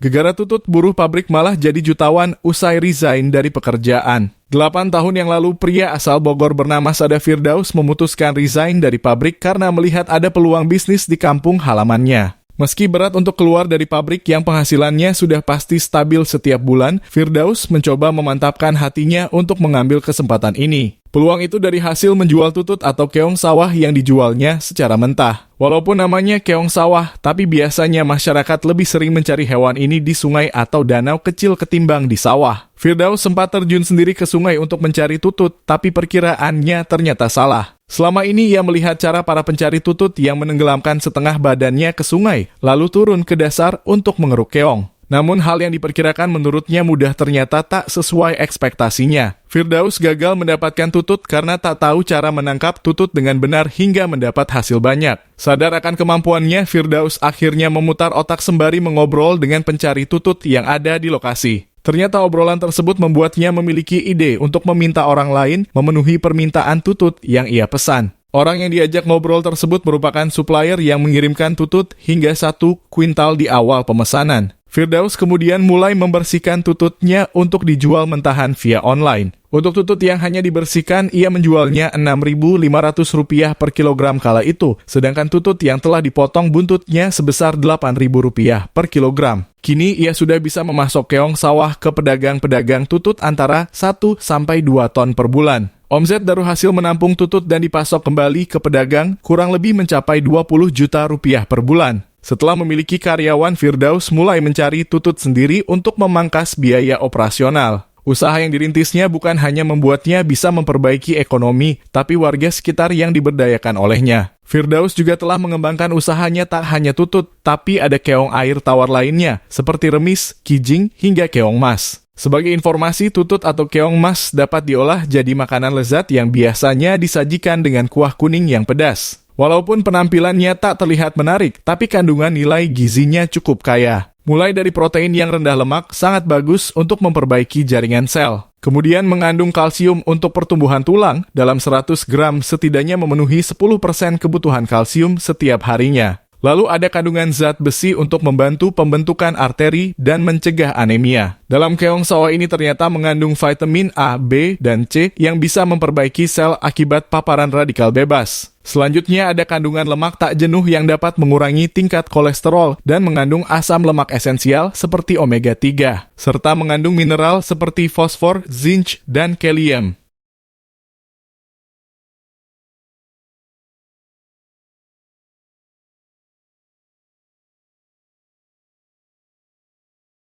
Gegara Tutut, buruh pabrik malah jadi jutawan usai resign dari pekerjaan. 8 tahun yang lalu, pria asal Bogor bernama Sada Firdaus memutuskan resign dari pabrik karena melihat ada peluang bisnis di kampung halamannya. Meski berat untuk keluar dari pabrik yang penghasilannya sudah pasti stabil setiap bulan, Firdaus mencoba memantapkan hatinya untuk mengambil kesempatan ini. Peluang itu dari hasil menjual tutut atau keong sawah yang dijualnya secara mentah. Walaupun namanya keong sawah, tapi biasanya masyarakat lebih sering mencari hewan ini di sungai atau danau kecil ketimbang di sawah. Firdaus sempat terjun sendiri ke sungai untuk mencari tutut, tapi perkiraannya ternyata salah. Selama ini ia melihat cara para pencari tutut yang menenggelamkan setengah badannya ke sungai, lalu turun ke dasar untuk mengeruk keong. Namun hal yang diperkirakan menurutnya mudah ternyata tak sesuai ekspektasinya. Firdaus gagal mendapatkan tutut karena tak tahu cara menangkap tutut dengan benar hingga mendapat hasil banyak. Sadar akan kemampuannya, Firdaus akhirnya memutar otak sembari mengobrol dengan pencari tutut yang ada di lokasi. Ternyata obrolan tersebut membuatnya memiliki ide untuk meminta orang lain memenuhi permintaan tutut yang ia pesan. Orang yang diajak ngobrol tersebut merupakan supplier yang mengirimkan tutut hingga 1 kuintal di awal pemesanan. Firdaus kemudian mulai membersihkan tututnya untuk dijual mentahan via online. Untuk tutut yang hanya dibersihkan, ia menjualnya Rp6.500 per kilogram kala itu, sedangkan tutut yang telah dipotong buntutnya sebesar Rp8.000 per kilogram. Kini ia sudah bisa memasok keong sawah ke pedagang-pedagang tutut antara 1-2 ton per bulan. Omset dari hasil menampung tutut dan dipasok kembali ke pedagang kurang lebih mencapai Rp20 juta per bulan. Setelah memiliki karyawan, Firdaus mulai mencari tutut sendiri untuk memangkas biaya operasional. Usaha yang dirintisnya bukan hanya membuatnya bisa memperbaiki ekonomi, tapi warga sekitar yang diberdayakan olehnya. Firdaus juga telah mengembangkan usahanya tak hanya tutut, tapi ada keong air tawar lainnya, seperti remis, kijing, hingga keong mas. Sebagai informasi, tutut atau keong mas dapat diolah jadi makanan lezat yang biasanya disajikan dengan kuah kuning yang pedas. Walaupun penampilannya tak terlihat menarik, tapi kandungan nilai gizinya cukup kaya. Mulai dari protein yang rendah lemak, sangat bagus untuk memperbaiki jaringan sel. Kemudian mengandung kalsium untuk pertumbuhan tulang, dalam 100 gram setidaknya memenuhi 10% kebutuhan kalsium setiap harinya. Lalu ada kandungan zat besi untuk membantu pembentukan arteri dan mencegah anemia. Dalam keong sawah ini ternyata mengandung vitamin A, B, dan C yang bisa memperbaiki sel akibat paparan radikal bebas. Selanjutnya ada kandungan lemak tak jenuh yang dapat mengurangi tingkat kolesterol dan mengandung asam lemak esensial seperti omega 3, serta mengandung mineral seperti fosfor, zinc, dan kalium.